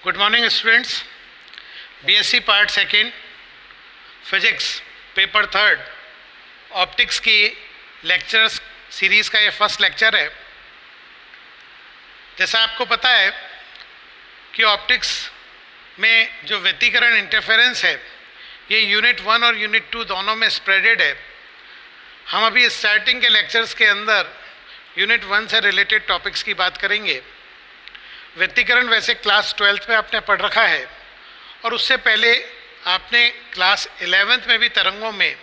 Good morning students. BSc part second physics paper third optics की lectures series का ये first lecture है। जैसा आपको पता है कि ऑप्टिक्स में जो व्यतिकरण इंटरफेरेंस है ये यूनिट 1 और यूनिट 2 दोनों में स्प्रेडेड है। हम अभी स्टार्टिंग के लेक्चर्स के अंदर यूनिट 1 से रिलेटेड टॉपिक्स की बात करेंगे। व्यतिकरण वैसे क्लास 12th में आपने पढ़ रखा है और उससे पहले आपने क्लास 11th में भी तरंगों में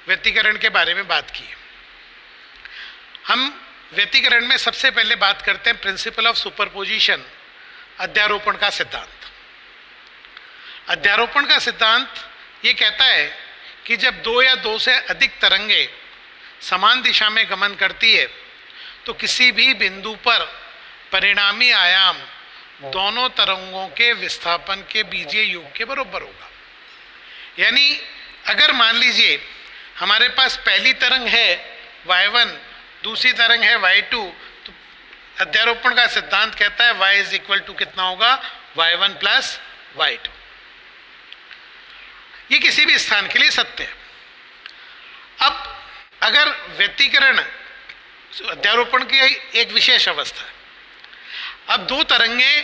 व्यतिकरण के बारे में बात की। हम व्यतिकरण में सबसे पहले बात करते हैं प्रिंसिपल ऑफ सुपरपोजिशन, अध्यारोपण का सिद्धांत। अध्यारोपण का सिद्धांत ये कहता है कि जब दो या दो से अधिक तरंगें समान दिशा में गमन करती है तो किसी भी बिंदु पर परिणामी आयाम दोनों तरंगों के विस्थापन के बीजीय योग के बराबर होगा। यानी अगर मान लीजिए हमारे पास पहली तरंग है y1, दूसरी तरंग है y2, तो अध्यारोपण का सिद्धांत कहता है y इज इक्वल टू कितना होगा, y1 प्लस y2। ये किसी भी स्थान के लिए सत्य है। अब अगर व्यतिकरण अध्यारोपण की एक विशेष अवस्था है, अब दो तरंगें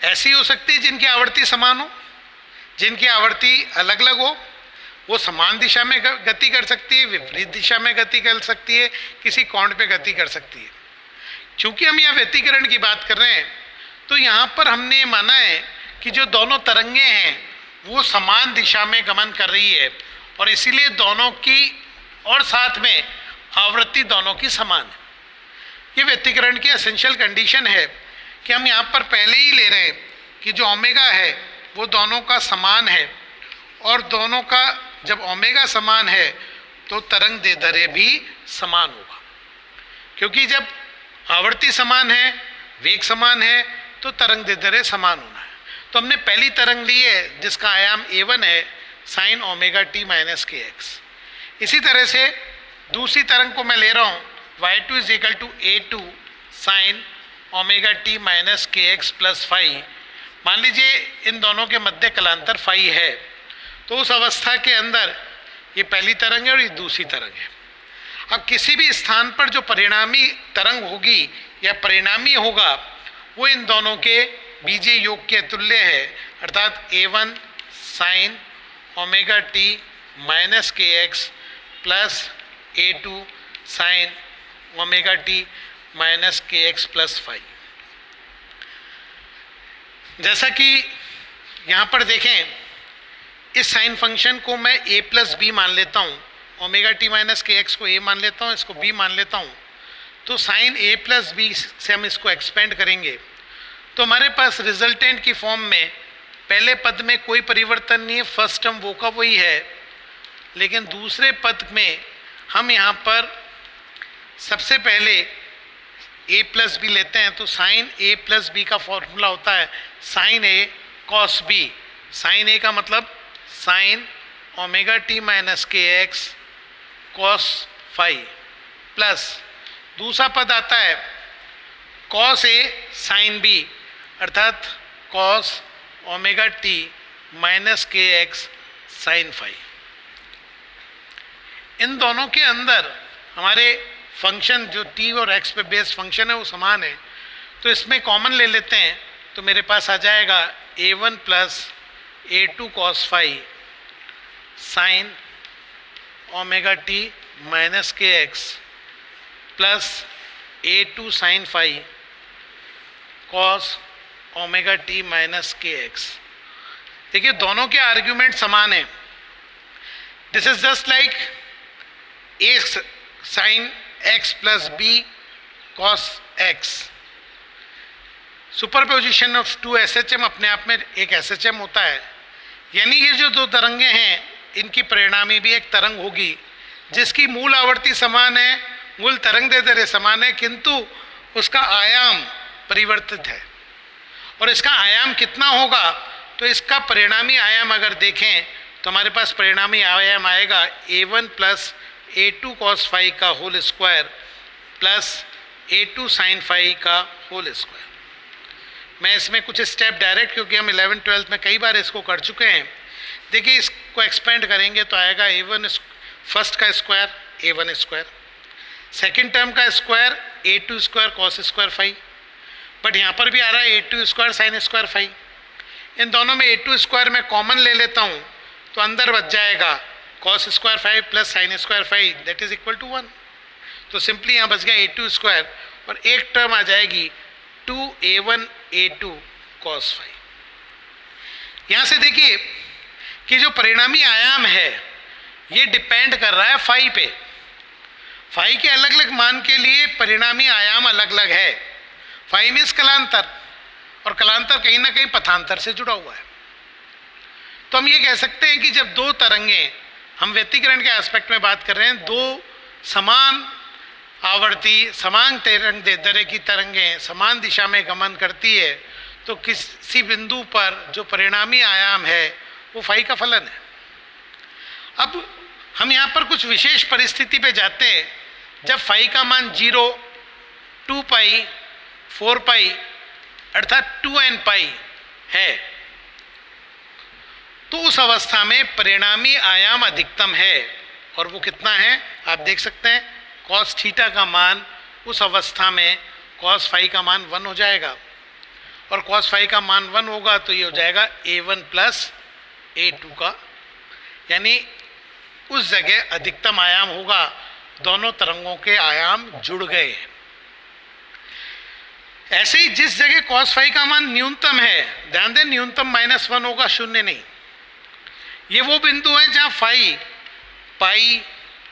ऐसी हो सकती है जिनकी आवृत्ति समान हो, जिनकी आवृत्ति अलग अलग हो, वो समान दिशा में गति कर सकती है, विपरीत दिशा में गति कर सकती है, किसी कोण पे गति कर सकती है। क्योंकि हम यहाँ व्यतिकरण की बात कर रहे हैं तो यहाँ पर हमने माना है कि जो दोनों तरंगें हैं वो समान दिशा में गमन कर रही है और इसीलिए दोनों की और साथ में आवृत्ति दोनों की समान है। ये व्यतिकरण की एसेंशियल कंडीशन है कि हम यहाँ पर पहले ही ले रहे हैं कि जो ओमेगा है वो दोनों का समान है और दोनों का जब ओमेगा समान है तो तरंग दैर्ध्य भी समान होगा। क्योंकि जब आवृत्ति समान है, वेग समान है तो तरंग दैर्ध्य समान होना है। तो हमने पहली तरंग ली है जिसका आयाम a1 है, sign omega t minus k x. इसी तरह से दूसरी तरंग को मैं ले रहा हूँ y2 is equal to a2 sine omega t minus k x plus phi. मान लीजिए इन दोनों के मध्य कलांतर फाई है तो उस अवस्था के अंदर ये पहली तरंग है और ये दूसरी तरंग है। अब किसी भी स्थान पर जो परिणामी तरंग होगी या परिणामी होगा वो इन दोनों के बीजीय योग के तुल्य है, अर्थात a1 sine omega t minus k x plus a2 sine omega t minus k x plus five. जैसा कि यहाँ पर देखें, इस साइन फंक्शन को मैं a प्लस बी मान लेता हूँ, omega t minus k x को a मान लेता हूँ, इसको b मान लेता हूँ, तो साइन a प्लस बी से हम इसको एक्सपेंड करेंगे तो हमारे पास रिजल्टेंट की फॉर्म में पहले पद में कोई परिवर्तन नहीं है, फर्स्ट टर्म वो का वही है, लेकिन दूसरे पद में हम यहाँ पर सबसे पहले a प्लस बी लेते हैं तो साइन a प्लस बी का फॉर्मूला होता है sine a cos b। Sine a का मतलब sine omega t minus k x cos phi plus दूसरा पद आता है कॉस a साइन b, अर्थात cos omega t minus k x sine phi. इन दोनों के अंदर हमारे फंक्शन जो t और x पे बेस्ड फंक्शन है वो समान है, तो इसमें कॉमन ले लेते हैं तो मेरे पास आ जाएगा a1 plus a2 cos phi sine omega t minus k x plus a2 sine phi cos omega t minus k x. देखिए दोनों के आर्ग्यूमेंट समान हैं। This is just like a sine x plus B cos X. Superposition of two SHM अपने आप में एक SHM होता है। यानी ये जो दो तरंगें हैं इनकी परिणामी भी एक तरंग होगी जिसकी मूल आवृत्ति समान है, मूल तरंग दैर्ध्य समान है, किंतु उसका आयाम परिवर्तित है। और इसका आयाम कितना होगा, तो इसका परिणामी आयाम अगर देखें तो हमारे पास परिणामी आयाम आएगा a1 plus a2 cos phi का whole square plus a2 sine phi का होल स्क्वायर। मैं इसमें कुछ स्टेप डायरेक्ट, क्योंकि हम 11th-12th में कई बार इसको कर चुके हैं। देखिए इसको एक्सपेंड करेंगे तो आएगा a1 फर्स्ट का square a1 square, second term का square a2 square cos square phi, but यहाँ पर भी आ रहा है a2 square sine square phi. इन दोनों में a2 स्क्वायर मैं कॉमन ले लेता हूँ तो अंदर बच जाएगा cos square phi plus sine square phi, that is equal to 1। तो सिंपली यहाँ बच गया a2 स्क्वायर और एक टर्म आ जाएगी 2a1 a2 कॉस फाई। यहाँ से देखिए कि जो परिणामी आयाम है ये डिपेंड कर रहा है फाई पे। फाई के अलग अलग मान के लिए परिणामी आयाम अलग अलग है। फाई मीन्स कलांतर, और कलांतर कहीं ना कहीं पथांतर से जुड़ा हुआ है। तो हम ये कह सकते हैं कि जब दो तरंगें, हम व्यतिकरण के एस्पेक्ट में बात कर रहे हैं, दो समान आवर्ती समान तरंग दैर्ध्य की तरंगें समान दिशा में गमन करती है, तो किसी बिंदु पर जो परिणामी आयाम है वो फाई का फलन है। अब हम यहाँ पर कुछ विशेष परिस्थिति पे जाते हैं। जब फाई का मान 0, 2 पाई, 4 पाई अर्थात 2n पाई है, तो उस अवस्था में परिणामी आयाम अधिकतम है। और वो कितना है आप देख सकते हैं, कॉस थीटा का मान उस अवस्था में कॉस फाई का मान 1 हो जाएगा, और कॉस फाई का मान 1 होगा तो ये हो जाएगा a1 प्लस a2 का, यानी उस जगह अधिकतम आयाम होगा। दोनों तरंगों के आयाम जुड़ गए। ऐसे ही जिस जगह कॉस फाई का मान न्यूनतम है, ध्यान दें न्यूनतम -1 होगा, शून्य नहीं। ये वो बिंदु है जहां फाई पाई,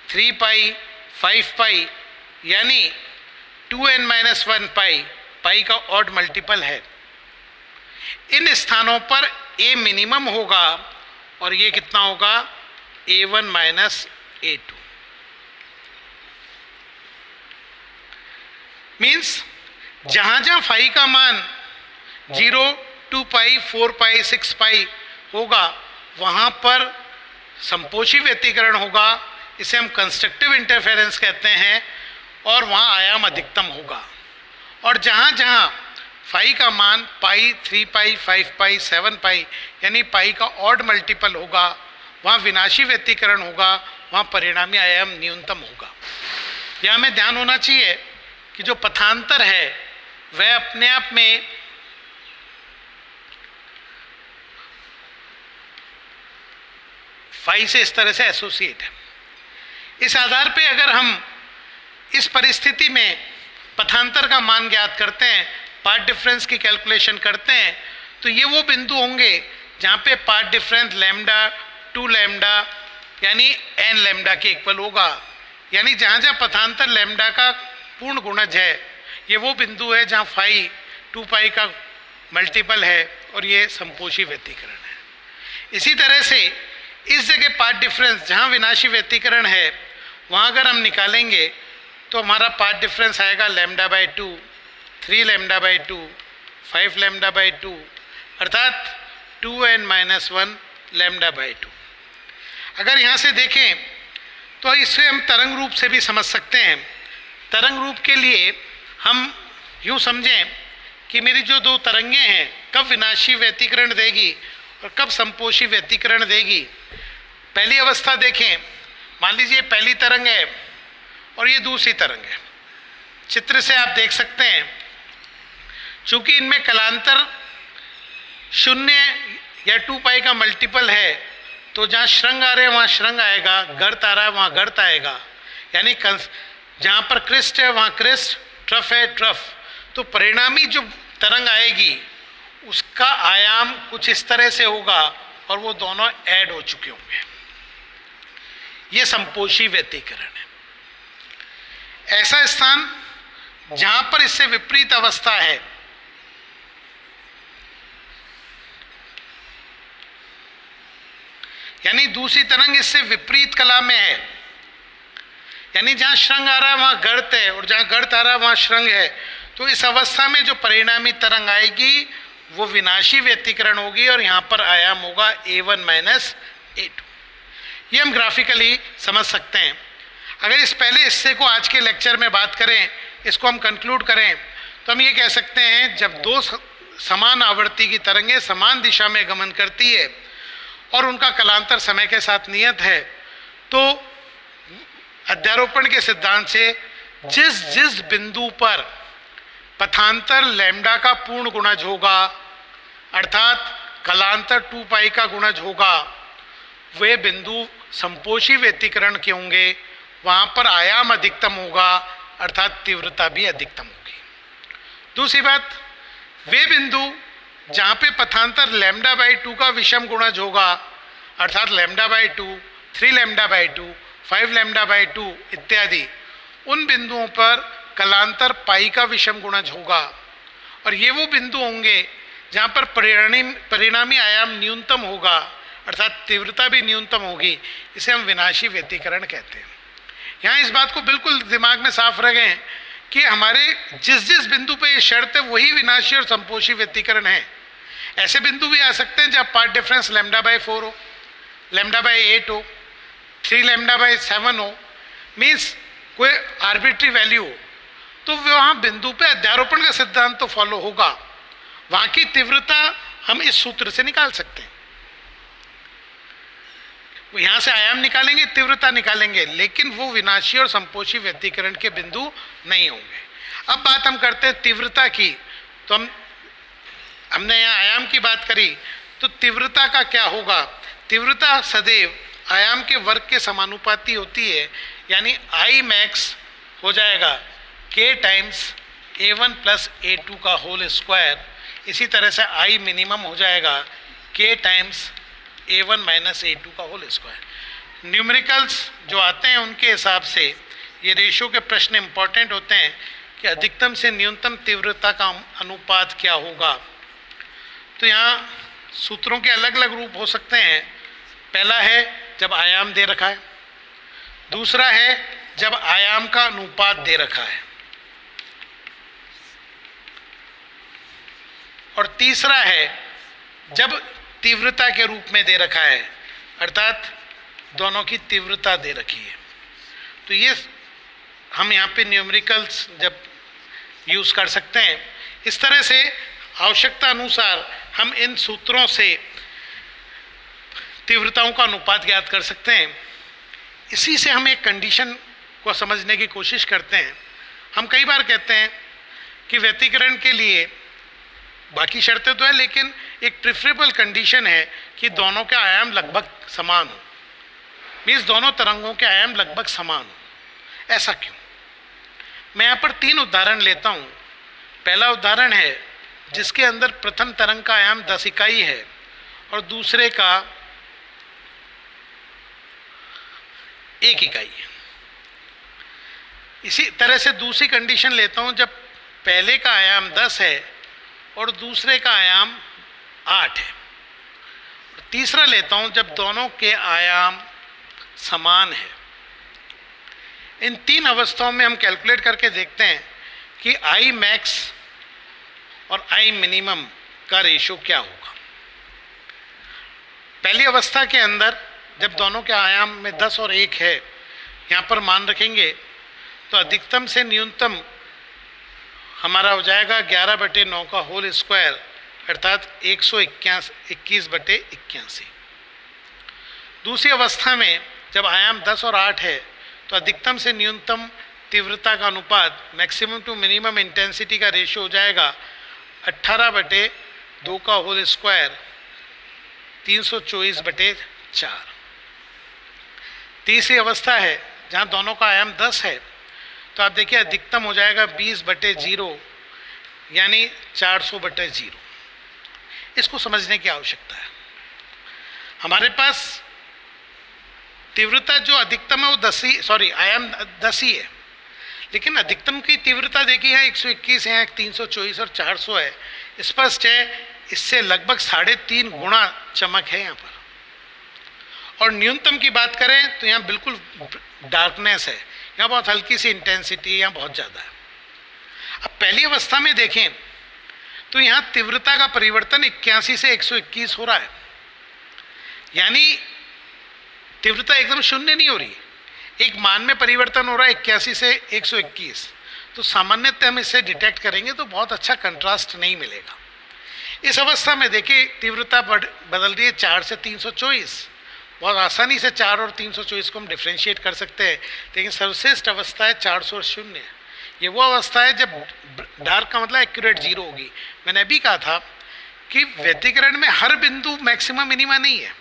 3 पाई, 5 पाई यानी 2n-1 पाई, पाई का ऑड मल्टीपल है। इन स्थानों पर a मिनिमम होगा और ये कितना होगा a1 माइनस a2। मीन्स जहां जहां फाई का मान 0, 2 पाई, 4 पाई, 6 पाई होगा वहां पर संपोषी व्यतिकरण होगा, इसे हम कंस्ट्रक्टिव इंटरफेरेंस कहते हैं, और वहां आयाम अधिकतम होगा। और जहां जहां फाई का मान पाई, 3 पाई, 5 पाई, 7 पाई यानी पाई का ऑड मल्टीपल होगा, वहाँ विनाशी व्यतिकरण होगा, वहाँ परिणामी आयाम न्यूनतम होगा। यहाँ में ध्यान होना चाहिए कि जो पथांतर है वह अपने आप में फाई से इस तरह से एसोसिएट है। इस आधार पे अगर हम इस परिस्थिति में पथांतर का मान ज्ञात करते हैं, पार्ट डिफरेंस की कैलकुलेशन करते हैं, तो ये वो बिंदु होंगे जहाँ पे पार्ट डिफरेंस लैम्डा 2 लैम्डा यानी n लैम्डा के इक्वल होगा। यानी जहाँ जहाँ पथांतर लैम्डा का पूर्ण गुणज है, ये वो बिंदु है जहाँ फाई 2 पाई का मल्टीपल है और ये संपोषी व्यतिकरण है। इसी तरह से इस जगह पार्ट डिफरेंस जहाँ विनाशी व्यतिकरण है, वहाँ अगर हम निकालेंगे तो हमारा पार्ट डिफरेंस आएगा lambda by 2, 3 lambda by 2, 5 lambda by 2 अर्थात 2n-1 लैम्डा बाई 2। अगर यहाँ से देखें तो इसे हम तरंग रूप से भी समझ सकते हैं। तरंग रूप के लिए हम यूँ समझें कि मेरी जो दो तरंगें हैं कब विनाशी व्यतिकरण देगी और कब संपोषी व्यतिकरण देगी। पहली अवस्था देखें, मान लीजिए पहली तरंग है और ये दूसरी तरंग है। चित्र से आप देख सकते हैं चूंकि इनमें कलांतर 0 या 2 पाई का मल्टीपल है, तो जहाँ श्रृंग आ रहे हैं वहाँ श्रृंग आएगा, गर्त आ रहा है वहाँ गर्त आएगा। यानी जहाँ पर क्रिस्ट है वहाँ क्रिस्ट, ट्रफ है ट्रफ। तो परिणामी जो तरंग आएगी उसका आयाम कुछ इस तरह से होगा और वो दोनों ऐड हो चुके होंगे। ये संपोषी व्यतिकरण है। ऐसा स्थान जहाँ पर इससे विपरीत अवस्था है, यानी दूसरी तरंग इससे विपरीत कला में है, यानी जहाँ श्रृंग आ रहा है वहाँ गर्त है और जहाँ गर्त आ रहा है वहाँ श्रृंग है, तो इस अवस्था में जो परिणामी तरंग आएगी वो विनाशी व्यतिकरण होगी और यहाँ पर आयाम होगा a1-a2। ये हम ग्राफिकली समझ सकते हैं। अगर इस पहले हिस्से को आज के लेक्चर में बात करें, इसको हम कंक्लूड करें, तो हम ये कह सकते हैं जब दो समान आवर्ती की तरंगें समान दिशा में गमन करती है और उनका कालांतर समय के साथ नियत है, तो अध्यारोपण के सिद्धांत से जिस जिस बिंदु पर पथांतर लैम्डा का पूर्ण गुणज होगा, अर्थात कालांतर 2 पाई का गुणज होगा, वे बिंदु संपोषी व्यतिकरण के होंगे, वहां पर आयाम अधिकतम होगा, अर्थात तीव्रता भी अधिकतम होगी। दूसरी बात, वे बिंदु जहां पे पथांतर λ/2 का विषम गुणज होगा, अर्थात λ/2, 3 λ/2, 5 λ/2 इत्यादि, उन बिंदुओं पर कालांतर पाई का विषम गुणज होगा, और ये वो बिंदु होंगे जहाँ पर परिणामी आयाम न्यूनतम होगा, अर्थात तीव्रता भी न्यूनतम होगी। इसे हम विनाशी व्यतिकरण कहते हैं। यहाँ इस बात को बिल्कुल दिमाग में साफ रखें कि हमारे जिस जिस बिंदु पे ये शर्त है वही विनाशी और संपोषी व्यतिकरण है। ऐसे बिंदु भी आ सकते हैं जहाँ पाथ डिफरेंस λ/4 हो, λ/8 हो, 3 λ/7 हो, मीन्स कोई आर्बिट्री वैल्यू हो, तो वहाँ बिंदु पे अध्यारोपण का सिद्धांत तो फॉलो होगा। वहाँ की तीव्रता हम इस सूत्र से निकाल सकते हैं, यहाँ से आयाम निकालेंगे, तीव्रता निकालेंगे, लेकिन वो विनाशी और संपोषी व्यतिकरण के बिंदु नहीं होंगे। अब बात हम करते हैं तीव्रता की, तो हमने यहाँ आयाम की बात करी, तो तीव्रता का क्या होगा? तीव्रता सदैव आयाम के वर्ग के समानुपाती होती है, यानी आई मैक्स हो जाएगा k times a1 plus a2 का होल स्क्वायर, इसी तरह से आई मिनिमम हो जाएगा k times a1 minus a2 का होल स्क्वायर। न्यूमेरिकल्स जो आते हैं उनके हिसाब से ये रेशियो के प्रश्न इंपॉर्टेंट होते हैं कि अधिकतम से न्यूनतम तीव्रता का अनुपात क्या होगा। तो यहाँ सूत्रों के अलग अलग रूप हो सकते हैं। पहला है जब आयाम दे रखा है, दूसरा है जब आयाम का अनुपात दे रखा है, और तीसरा है जब तीव्रता के रूप में दे रखा है, अर्थात दोनों की तीव्रता दे रखी है। तो ये हम यहाँ पे न्यूमेरिकल्स जब यूज़ कर सकते हैं। इस तरह से आवश्यकता अनुसार हम इन सूत्रों से तीव्रताओं का अनुपात ज्ञात कर सकते हैं। इसी से हम एक कंडीशन को समझने की कोशिश करते हैं। हम कई बार कहते हैं कि व्यतिकरण के लिए बाकी शर्तें तो है, लेकिन एक प्रेफरेबल कंडीशन है कि दोनों के आयाम लगभग समान हो, मीन्स दोनों तरंगों के आयाम लगभग समान हो। ऐसा क्यों? मैं यहाँ पर 3 उदाहरण लेता हूँ। पहला उदाहरण है जिसके अंदर प्रथम तरंग का आयाम 10 इकाई है और दूसरे का 1 इकाई है। इसी तरह से दूसरी कंडीशन लेता हूँ जब पहले का आयाम 10 है और दूसरे का आयाम 8 है। तीसरा लेता हूँ जब दोनों के आयाम समान है। इन 3 अवस्थाओं में हम कैलकुलेट करके देखते हैं कि आई मैक्स और आई मिनिमम का रेशो क्या होगा। पहली अवस्था के अंदर जब दोनों के आयाम में 10 और 1 है, यहाँ पर मान रखेंगे तो अधिकतम से न्यूनतम हमारा हो जाएगा 11/9 का होल स्क्वायर, अर्थात 121/81। दूसरी अवस्था में जब आयाम 10 और 8 है तो अधिकतम से न्यूनतम तीव्रता का अनुपात मैक्सिमम टू मिनिमम इंटेंसिटी का रेशियो हो जाएगा 18/2 का होल स्क्वायर, 324/4। तीसरी अवस्था है जहाँ दोनों का आयाम 10 है, तो आप देखिए अधिकतम हो जाएगा 20/0, यानी 400/0। इसको समझने की आवश्यकता है। हमारे पास तीव्रता जो अधिकतम है वो 10 ही, आयाम 10 ही है, लेकिन अधिकतम की तीव्रता देखिए यहाँ 121 है, 324 और 400 है। स्पष्ट है इससे लगभग 3.5 गुना चमक है यहाँ पर। और न्यूनतम की बात करें तो यहाँ बिल्कुल डार्कनेस है, यहाँ बहुत हल्की सी इंटेंसिटी, यहाँ बहुत ज़्यादा है। अब पहली अवस्था में देखें तो यहाँ तीव्रता का परिवर्तन 81 से 121 हो रहा है, यानी तीव्रता एकदम शून्य नहीं हो रही, एक मान में परिवर्तन हो रहा है 81 से 121। तो सामान्यतः हम इसे डिटेक्ट करेंगे तो बहुत अच्छा कंट्रास्ट नहीं मिलेगा। इस अवस्था में देखिए तीव्रता बदल रही है 4 से 324। बहुत आसानी से 4 और 324 को हम डिफ्रेंशिएट कर सकते हैं, लेकिन सर्वश्रेष्ठ अवस्था है 400 और 0। ये वो अवस्था है जब डार्क का मतलब एक्यूरेट जीरो होगी। मैंने अभी कहा था कि व्यतिकरण में हर बिंदु मैक्सिमम मिनिमा नहीं है,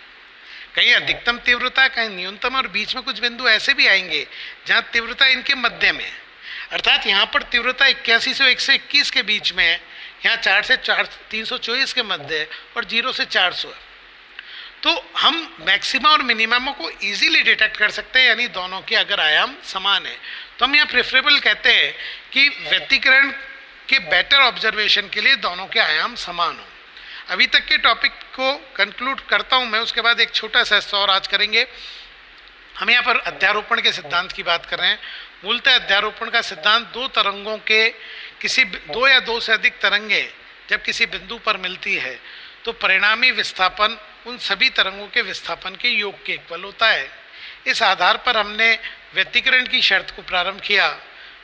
कहीं अधिकतम तीव्रता, कहीं न्यूनतम, और बीच में कुछ बिंदु ऐसे भी आएंगे जहाँ तीव्रता इनके मध्य में है। अर्थात यहाँ पर तीव्रता 81 से 121 के बीच में है, यहाँ 4 से 324 के मध्य है, और 0 से 400 है। तो हम मैक्सिमा और मिनिमम को इजीली डिटेक्ट कर सकते हैं, यानी दोनों के अगर आयाम समान है तो हम यहाँ प्रेफरेबल कहते हैं कि व्यतिकरण के बेटर ऑब्जर्वेशन के लिए दोनों के आयाम समान हो। अभी तक के टॉपिक को कंक्लूड करता हूँ मैं, उसके बाद एक छोटा सा हिस्सा और आज करेंगे। हम यहाँ पर अध्यारोपण के सिद्धांत की बात कर रहे हैं। मूलतः अध्यारोपण का सिद्धांत दो तरंगों के दो या दो से अधिक तरंगें जब किसी बिंदु पर मिलती है तो परिणामी विस्थापन उन सभी तरंगों के विस्थापन के योग के इक्वल होता है। इस आधार पर हमने व्यतिकरण की शर्त को प्रारंभ किया।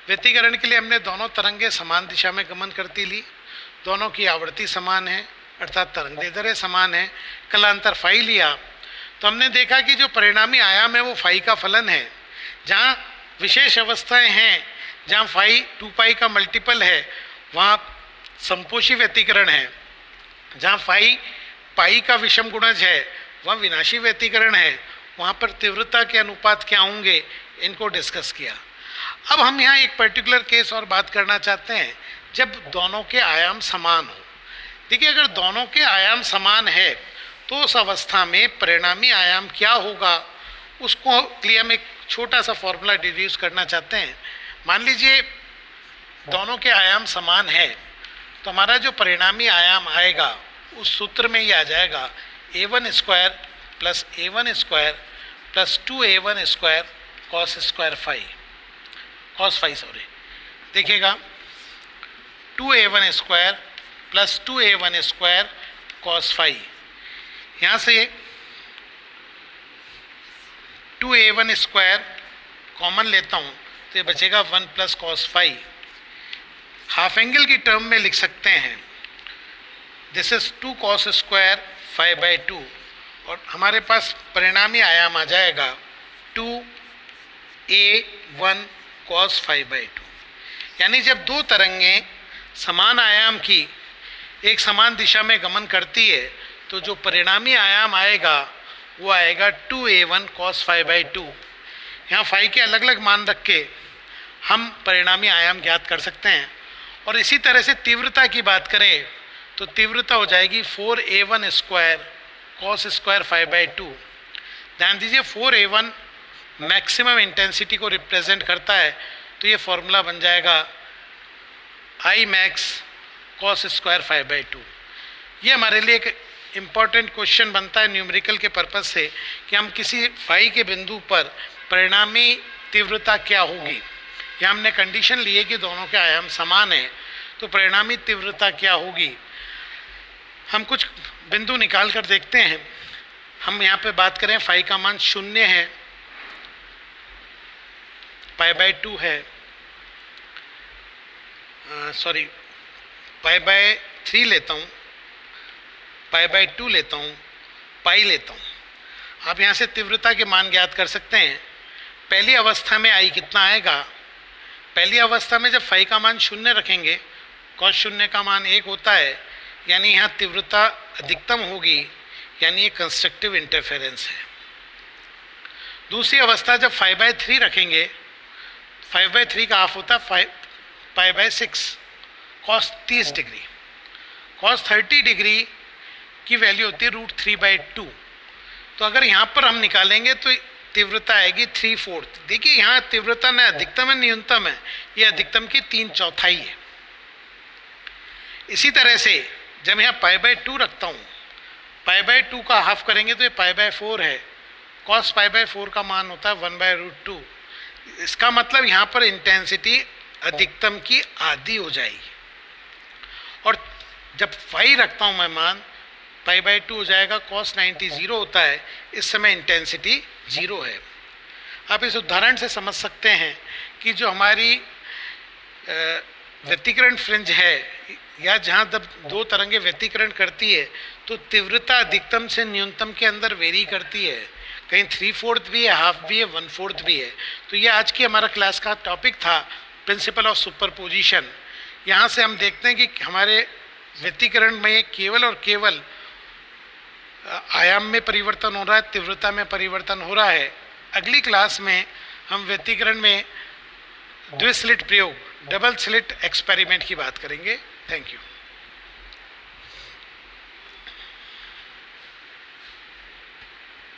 व्यतिकरण के लिए हमने दोनों तरंगें समान दिशा में गमन करती ली, दोनों की आवृत्ति समान है अर्थात तरंगदैर्ध्य समान है, कलांतर फाई लिया तो हमने देखा कि जो परिणामी आयाम है वो फाई का फलन है। जहाँ विशेष अवस्थाएं हैं, जहाँ फाई 2 का मल्टीपल है वहाँ संपोषी व्यतिकरण है, जहाँ फाई पाई का विषम गुणज है वह विनाशी व्यतिकरण है। वहाँ पर तीव्रता के अनुपात क्या होंगे इनको डिस्कस किया। अब हम यहाँ एक पर्टिकुलर केस और बात करना चाहते हैं जब दोनों के आयाम समान हो। देखिए अगर दोनों के आयाम समान है तो उस अवस्था में परिणामी आयाम क्या होगा उसको लिए हम एक छोटा सा फॉर्मूला डिड्यूस करना चाहते हैं। मान लीजिए दोनों के आयाम समान है तो हमारा जो परिणामी आयाम आएगा उस सूत्र में ही आ जाएगा a1 square plus a1 square plus 2a1 square cos square phi cos phi sorry देखिएगा 2a1 square plus 2a1 square cos phi. यहाँ से 2a1 स्क्वायर कॉमन लेता हूँ तो ये बचेगा 1 plus cos phi. Half angle की टर्म में लिख सकते हैं दिस इज 2 कॉस स्क्वायर 5/2 और हमारे पास परिणामी आयाम आ जाएगा 2a1 कॉस 5/2। यानी जब दो तरंगें समान आयाम की एक समान दिशा में गमन करती है तो जो परिणामी आयाम आएगा वो आएगा 2a1 cos 5/2। यहाँ फाई के अलग अलग मान रख के हम परिणामी आयाम ज्ञात कर सकते हैं। और इसी तरह से तीव्रता की बात करें तो तीव्रता हो जाएगी 4a1 स्क्वायर cos स्क्वायर 5/2। ध्यान दीजिए 4a1 मैक्सिमम इंटेंसिटी को रिप्रेजेंट करता है तो ये फॉर्मूला बन जाएगा I max cos स्क्वायर 5/2। ये हमारे लिए एक इम्पॉर्टेंट क्वेश्चन बनता है न्यूमेरिकल के पर्पज से कि हम किसी फाई के बिंदु पर परिणामी तीव्रता क्या होगी। यहाँ हमने कंडीशन ली है कि दोनों के आयाम समान है तो परिणामी तीव्रता क्या होगी। हम कुछ बिंदु निकाल कर देखते हैं। हम यहाँ पे बात करें फाई का मान 0 है, π/2 है, सॉरी π/3 लेता हूँ, π/2 लेता हूँ, पाई लेता हूँ। आप यहाँ से तीव्रता के मान ज्ञात कर सकते हैं। पहली अवस्था में आई कितना आएगा, पहली अवस्था में जब फाई का मान 0 रखेंगे cos 0 का मान 1 होता है यानी यहाँ तीव्रता अधिकतम होगी, यानी ये कंस्ट्रक्टिव इंटरफेरेंस है। दूसरी अवस्था जब 5/3 रखेंगे, 5/3 का हाफ होता है π/6 cos 30 डिग्री, cos 30 डिग्री की वैल्यू होती है √3/2। तो अगर यहाँ पर हम निकालेंगे तो तीव्रता आएगी 3/4। देखिए यहाँ तीव्रता न अधिकतम है न्यूनतम है, ये अधिकतम की 3/4 है। इसी तरह से जब यहाँ π/2 रखता हूँ, π/2 का हाफ करेंगे तो ये π/4 है, cos π/4 का मान होता है 1/√2। इसका मतलब यहाँ पर इंटेंसिटी अधिकतम की आधी हो जाएगी। और जब फाई रखता हूँ मैं मान π/2 हो जाएगा, cos 90 0 होता है, इस समय इंटेंसिटी 0 है। आप इस उदाहरण से समझ सकते हैं कि जो हमारी व्यतिकरण फ्रिंज है या जहाँ जब दो तरंगें व्यतिकरण करती है तो तीव्रता अधिकतम से न्यूनतम के अंदर वेरी करती है, कहीं 3/4 भी है, हाफ भी है, 1/4 भी है। तो ये आज की हमारा क्लास का टॉपिक था, प्रिंसिपल ऑफ सुपरपोजिशन। यहाँ से हम देखते हैं कि हमारे व्यतिकरण में केवल और केवल आयाम में परिवर्तन हो रहा है, तीव्रता में परिवर्तन हो रहा है। अगली क्लास में हम व्यतिकरण में द्विस्लिट प्रयोग, डबल स्लिट एक्सपेरिमेंट की बात करेंगे। Thank you.